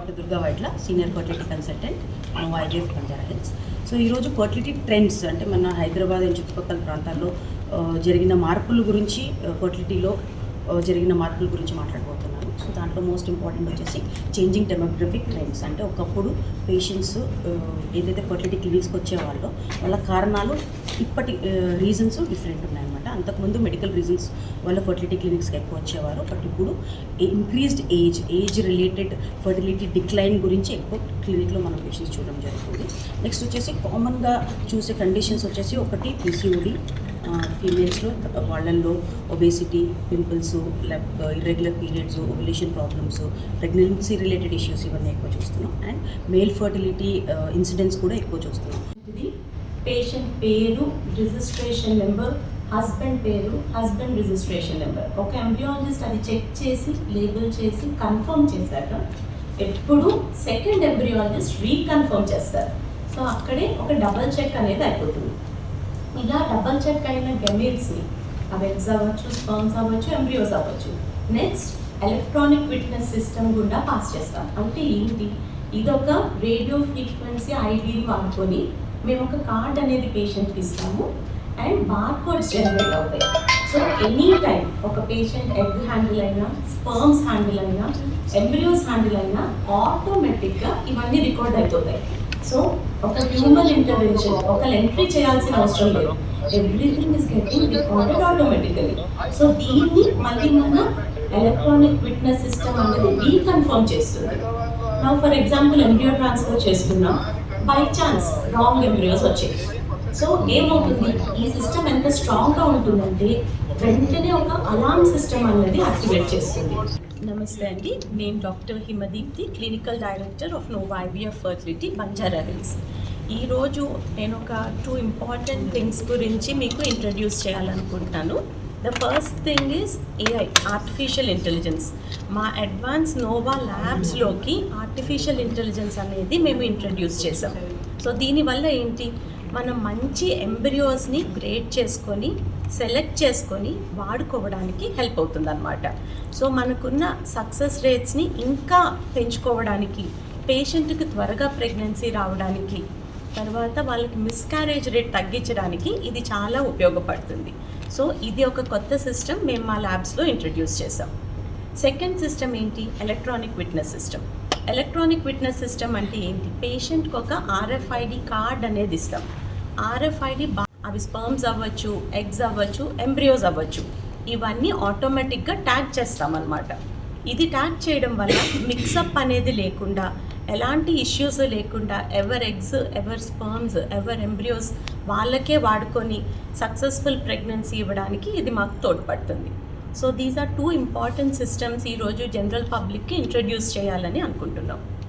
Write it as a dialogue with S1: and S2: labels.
S1: Doctor Durga Vaitla senior fertility consultant IVF Banjara hills. So ఈరోజు fertility trends అంటే మన హైదరాబాద్ అండ్ చుట్టుపక్కల ప్రాంతాల్లో జరిగిన మార్పుల గురించి, ఫర్టిలిటీలో జరిగిన మార్పుల గురించి మాట్లాడబోతున్నాను. సో దాంట్లో మోస్ట్ ఇంపార్టెంట్ వచ్చేసి చేంజింగ్ డెమోగ్రఫిక్ ట్రెండ్స్. అంటే ఒకప్పుడు పేషెంట్స్ ఏదైతే ఫర్టిలిటీ క్లినిక్స్కి వచ్చేవాళ్ళో వాళ్ళ కారణాలు ఇప్పటి రీజన్స్ డిఫరెంట్ ఉన్నాయన్నమాట. అంతకుముందు మెడికల్ రీజన్స్ వల్ల ఫర్టిలిటీ క్లినిక్స్కి ఎక్కువ వచ్చేవారు, బట్ ఇప్పుడు increased age related fertility decline గురించి ఎక్కువ క్లినిక్లో మనం పేషెంట్స్ చూడడం జరుగుతుంది. నెక్స్ట్ వచ్చేసి కామన్గా చూసే కండిషన్స్ వచ్చేసి ఒకటి పీసీఓడి, ఫీమేల్స్లో వాళ్ళల్లో obesity, pimples, irregular periods, ovulation problems, pregnancy related issues ఇవన్నీ ఎక్కువ చూస్తున్నాం. అండ్ మేల్ ఫర్టిలిటీ ఇన్సిడెంట్స్ కూడా ఎక్కువ చూస్తున్నాం.
S2: ఇది పేషెంట్ పేరు, రిజిస్ట్రేషన్ నెంబర్, హస్బెండ్ పేరు, హస్బెండ్ రిజిస్ట్రేషన్ నెంబర్. ఒక ఎంబ్రియాలజిస్ట్ అది చెక్ చేసి లేబుల్ చేసి కన్ఫర్మ్ చేశాక ఎప్పుడు సెకండ్ ఎంబ్రియాలజిస్ట్ రీకన్ఫర్మ్ చేస్తారు. సో అక్కడే ఒక డబల్ చెక్ అనేది అయిపోతుంది. ఇలా డబల్ చెక్ అయిన గెమేట్స్ని, అవి ఎగ్స్ అవ్వచ్చు, స్పర్మ్స్ అవ్వచ్చు, ఎంబ్రియోస్ అవ్వచ్చు, నెక్స్ట్ ఎలక్ట్రానిక్ విట్నెస్ సిస్టమ్ గుండా పాస్ చేస్తాం. అంటే ఏంటి, ఇదొక రేడియో ఫ్రీక్వెన్సీ ఐడీని వాడుకొని మేము ఒక కార్డ్ అనేది పేషెంట్కి ఇస్తాము అండ్ బార్కోడ్స్ జనరేట్ అవుతాయి. సో ఎనీ టైం ఒక పేషెంట్ ఎగ్ హ్యాండిల్ అయినా, స్పర్మ్స్ హ్యాండిల్ అయినా, ఎంబ్రియోస్ హ్యాండిల్ అయినా ఆటోమేటిక్గా ఇవన్నీ రికార్డ్ అయిపోతాయి. సో ఒక హ్యూమన్ ఇంటర్వెన్షన్, ఒకళ్ళు ఎంట్రీ చేయాల్సిన అవసరం లేదు. Everything is getting recorded automatically. So దీన్ని మళ్ళీ మన ఎలక్ట్రానిక్ విట్నెస్ సిస్టమ్ అనేది రీకన్ఫర్మ్ చేస్తుంది. నా ఫర్ ఎగ్జాంపుల్ ఎంబ్రియో ట్రాన్స్ఫర్ చేస్తున్నాం, బై ఛాన్స్ రాంగ్ ఎంబ్రియోస్ వచ్చాయి. సో ఏమవుతుంది, ఈ సిస్టమ్ ఎంత స్ట్రాంగ్గా ఉంటుందంటే వెంటనే ఒక అలార్మ్ సిస్టమ్ అనేది యాక్టివేట్ చేస్తుంది.
S3: నమస్తే అండి, నేను doctor Himadeepthi, clinical director of Nova IVF fertility Banjara Hills. ఈరోజు నేను ఒక 2 ఇంపార్టెంట్ థింగ్స్ గురించి మీకు ఇంట్రడ్యూస్ చేయాలనుకుంటున్నాను. The first thing is AI, artificial intelligence. మా అడ్వాన్స్ నోవా ల్యాబ్స్లోకి ఆర్టిఫిషియల్ ఇంటెలిజెన్స్ అనేది మేము ఇంట్రడ్యూస్ చేసాం. సో దీనివల్ల ఏంటి, మనం మంచి ఎంబ్రియోస్ని గ్రేడ్ చేసుకొని సెలెక్ట్ చేసుకొని వాడుకోవడానికి హెల్ప్ అవుతుందన్నమాట. సో మనకున్న సక్సెస్ రేట్స్ని ఇంకా పెంచుకోవడానికి, పేషెంట్కి త్వరగా ప్రెగ్నెన్సీ రావడానికి, తర్వాత వాళ్ళకి మిస్క్యారేజ్ రేట్ తగ్గించడానికి ఇది చాలా ఉపయోగపడుతుంది. సో ఇది ఒక కొత్త సిస్టమ్ మేము మా ల్యాబ్స్లో ఇంట్రడ్యూస్ చేసాం. సెకండ్ సిస్టమ్ ఏంటి, electronic witness system. Electronic witness system అంటే ఏంటి, పేషెంట్కి ఒక RFID కార్డ్ అనేది ఇస్తాం. RFID అవి స్పర్మ్స్ అవ్వచ్చు, ఎగ్స్ అవ్వచ్చు, ఎంబ్రియోస్ అవ్వచ్చు, ఇవన్నీ ఆటోమేటిక్గా ట్యాగ్ చేస్తామన్నమాట. ఇది ట్యాగ్ చేయడం వల్ల మిక్సప్ అనేది లేకుండా, ఎలాంటి ఇష్యూస్ లేకుండా ever eggs, ever sperms, ever embryos వాళ్ళకే వాడుకొని సక్సెస్ఫుల్ ప్రెగ్నెన్సీ ఇవ్వడానికి ఇది మాకు తోడ్పడుతుంది. So these are 2 important systems ఈరోజు జనరల్ పబ్లిక్కి ఇంట్రడ్యూస్ చేయాలని అనుకుంటున్నాం.